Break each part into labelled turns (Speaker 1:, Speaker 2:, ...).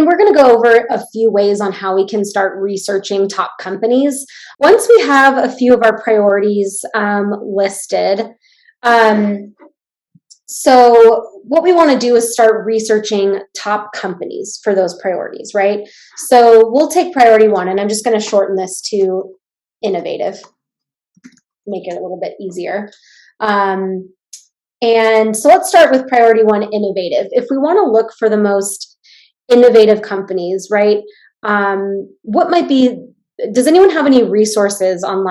Speaker 1: we're going to go over a few ways on how we can start researching top companies. Once we have a few of our priorities listed, so what we want to do is start researching top companies for those priorities, right? So we'll take priority 1, and I'm just going to shorten this to innovative, make it a little bit easier. And so let's start with priority 1, innovative. If we want to look for the most innovative companies, right? What might be, does anyone have any resources on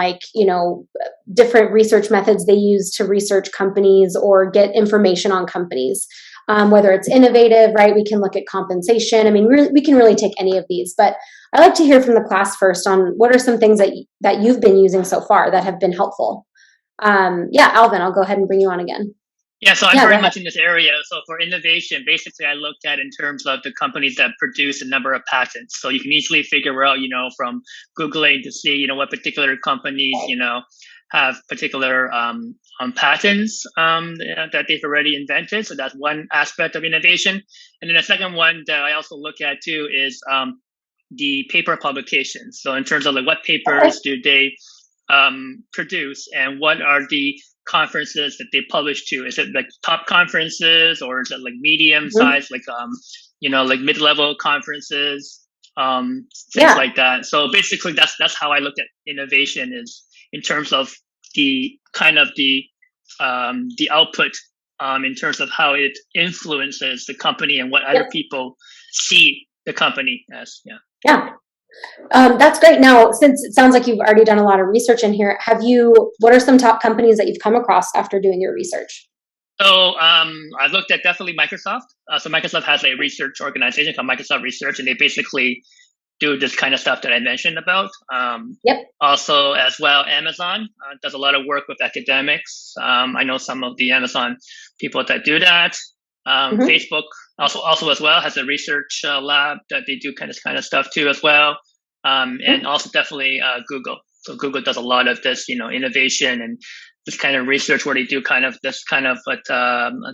Speaker 1: different research methods they use to research companies or get information on companies? Whether it's innovative, right? We can look at compensation. I mean, we can really take any of these, but I'd like to hear from the class first on what are some things that you've been using so far that have been helpful. Alvin, I'll go ahead and bring you on again.
Speaker 2: Yeah, so I'm very much in this area. So for innovation, basically I looked at in terms of the companies that produce a number of patents. So you can easily figure out, from Googling to see, what particular companies, have particular patents that they've already invented. So that's one aspect of innovation. And then the second one that I also look at too is the paper publications. So in terms of what papers do they produce, and what are the conferences that they publish to? Is it top conferences, or is it medium size, like mid-level conferences, things like that? So basically that's how I look at innovation, is in terms of the kind of the output, in terms of how it influences the company and what other people see the company as.
Speaker 1: That's great. Now, since it sounds like you've already done a lot of research in here, what are some top companies that you've come across after doing your research?
Speaker 2: So I've looked at definitely Microsoft. So Microsoft has a research organization called Microsoft Research, and they basically do this kind of stuff that I mentioned about. Also, as well, Amazon does a lot of work with academics. I know some of the Amazon people that do that. Facebook also as well has a research lab that they do kind of stuff too as well. And also definitely Google. So Google does a lot of this, innovation and this kind of research where they do what I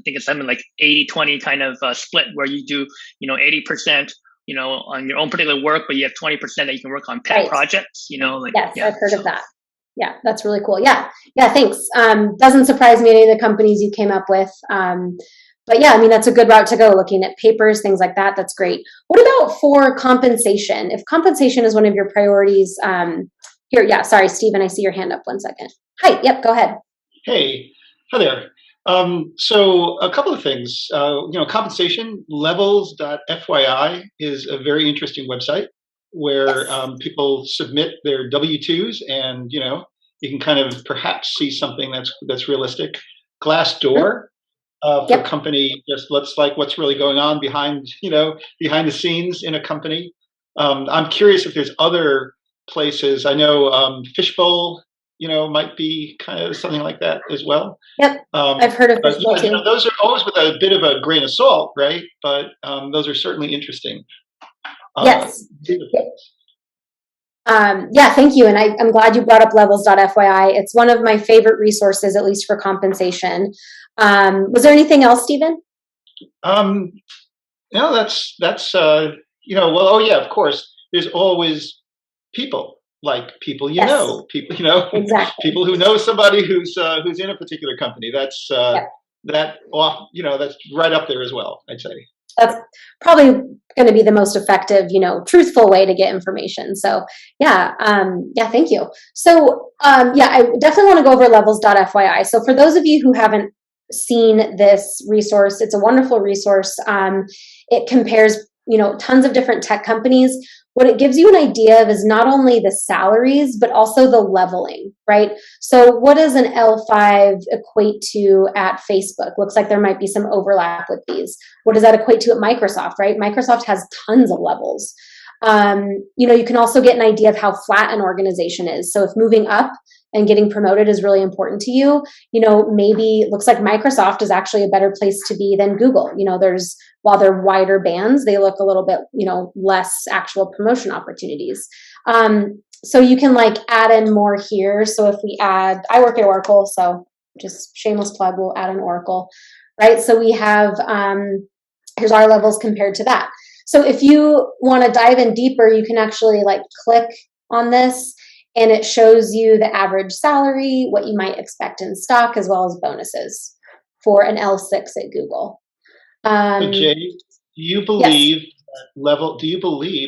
Speaker 2: think it's something like 80-20 kind of split, where you do, 80%, on your own particular work, but you have 20% that you can work on pet projects,
Speaker 1: I've heard of that. Yeah, that's really cool. Yeah, thanks. Doesn't surprise me any of the companies you came up with. But yeah, I mean, that's a good route to go, looking at papers, things like that. That's great. What about for compensation? If compensation is one of your priorities, sorry, Stephen, I see your hand up. 1 second. Hi, yep, go ahead.
Speaker 3: Hey, hi there. So a couple of things, compensation levels.fyi is a very interesting website where people submit their W-2s, and, you can kind of perhaps see something that's realistic. Glassdoor. For a company, just looks like what's really going on behind the scenes in a company. I'm curious if there's other places. I know Fishbowl, might be kind of something like that as well.
Speaker 1: Yep, I've heard of Fishbowl too.
Speaker 3: Those are always with a bit of a grain of salt, right? But those are certainly interesting.
Speaker 1: Yes. Thank you. And I'm glad you brought up levels.fyi. It's one of my favorite resources, at least for compensation. Was there anything else, Stephen?
Speaker 3: No, that's of course, there's always people, people
Speaker 1: exactly.
Speaker 3: people who know somebody who's in a particular company. That's that's right up there as well, I'd say.
Speaker 1: That's probably going to be the most effective, truthful way to get information. So thank you. So I definitely want to go over levels.fyi. So for those of you who haven't seen this resource, it's a wonderful resource. It compares, tons of different tech companies. What it gives you an idea of is not only the salaries, but also the leveling, right? So what does an L5 equate to at Facebook? Looks like there might be some overlap with these. What does that equate to at Microsoft, right? Microsoft has tons of levels. You can also get an idea of how flat an organization is. So if moving up and getting promoted is really important to you, maybe it looks like Microsoft is actually a better place to be than Google. While they're wider bands, they look a little bit, less actual promotion opportunities. So you can add in more here. So if we I work at Oracle, so just shameless plug, we'll add an Oracle, right? So we have, here's our levels compared to that. So if you want to dive in deeper, you can actually like click on this and it shows you the average salary, what you might expect in stock, as well as bonuses for an L6 at Google.
Speaker 3: So Jay,
Speaker 1: Yes.
Speaker 3: do you believe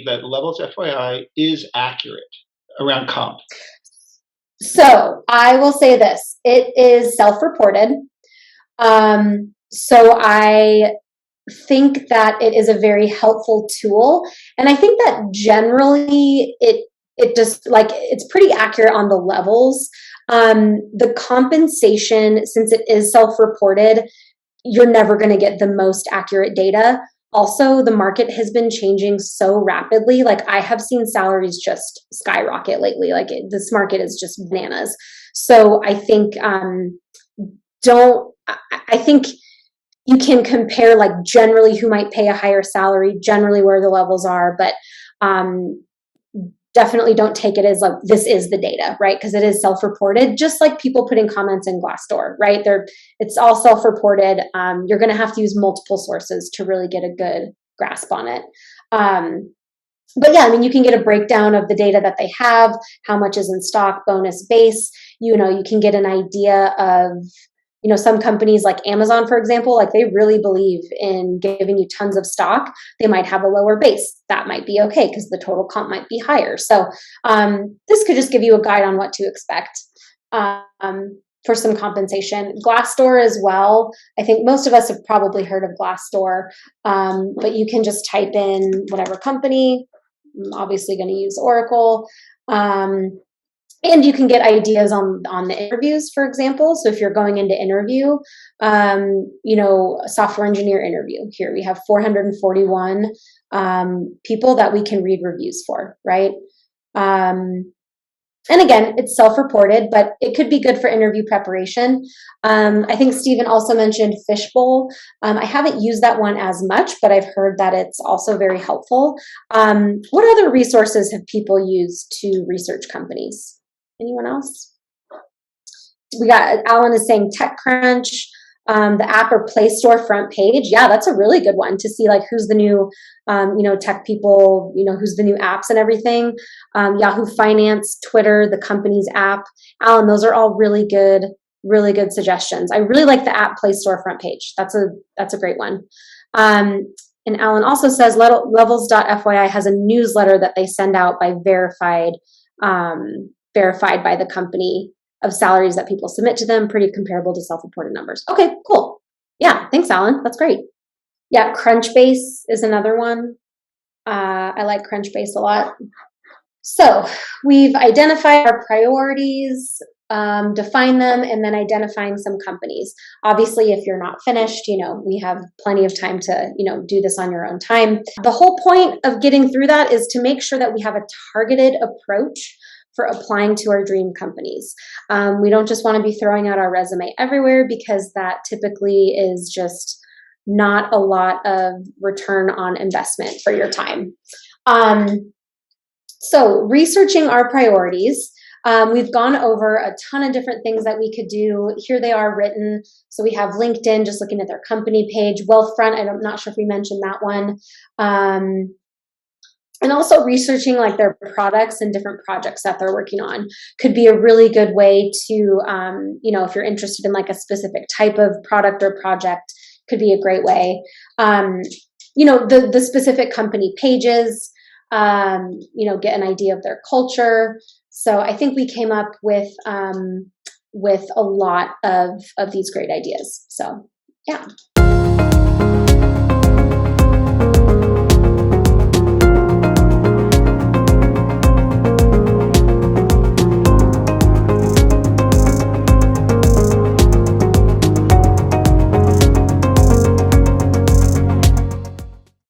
Speaker 3: that Levels FYI is accurate around comp?
Speaker 1: So I will say this, it is self-reported. So I think that it is a very helpful tool. And I think that generally it just like, it's pretty accurate on the levels. The compensation, since it is self-reported, you're never going to get the most accurate data. Also, the market has been changing so rapidly. Like I have seen salaries just skyrocket lately. Like this market is just bananas. So I think, I think you can compare like generally who might pay a higher salary, generally where the levels are, but definitely don't take it as like this is the data, right? Because it is self-reported, just like people putting comments in Glassdoor, right? It's all self-reported. You're going to have to use multiple sources to really get a good grasp on it. But yeah, I mean, you can get a breakdown of the data that they have, how much is in stock, bonus, base. You know, you can get an idea of, you know, some companies like Amazon, for example, like they really believe in giving you tons of stock. They might have a lower base. That might be okay because the total comp might be higher. So this could just give you a guide on what to expect for some compensation. Glassdoor as well. I think most of us have probably heard of Glassdoor, but you can just type in whatever company. I'm obviously going to use Oracle. And you can get ideas on the interviews, for example. So if you're going into interview, you know, a software engineer interview, here we have 441 people that we can read reviews for, right? And again, it's self-reported, but it could be good for interview preparation. I think Stephen also mentioned Fishbowl. I haven't used that one as much, but I've heard that it's also very helpful. What other resources have people used to research companies? Anyone else? We got, Alan is saying TechCrunch, the app or Play Store front page. Yeah, that's a really good one to see like who's the new, you know, tech people, you know, who's the new apps and everything. Yahoo Finance, Twitter, the company's app. Alan, those are all really good suggestions. I really like the app Play Store front page. That's a great one. And Alan also says levels.fyi has a newsletter that they send out by verified by the company of salaries that people submit to them, pretty comparable to self-reported numbers. Okay, cool. Yeah, thanks, Alan. That's great. Yeah, Crunchbase is another one. I like Crunchbase a lot. So we've identified our priorities, define them, and then identifying some companies. Obviously, if you're not finished, you know, we have plenty of time to, you know, do this on your own time. The whole point of getting through that is to make sure that we have a targeted approach for applying to our dream companies. We don't just want to be throwing out our resume everywhere because that typically is just not a lot of return on investment for your time. So researching our priorities, we've gone over a ton of different things that we could do. Here they are written. So we have LinkedIn, just looking at their company page. Wealthfront, I'm not sure if we mentioned that one. And also researching like their products and different projects that they're working on could be a really good way to, you know, if you're interested in like a specific type of product or project, could be a great way. You know, the specific company pages, you know, get an idea of their culture. So I think we came up with a lot of these great ideas. So yeah.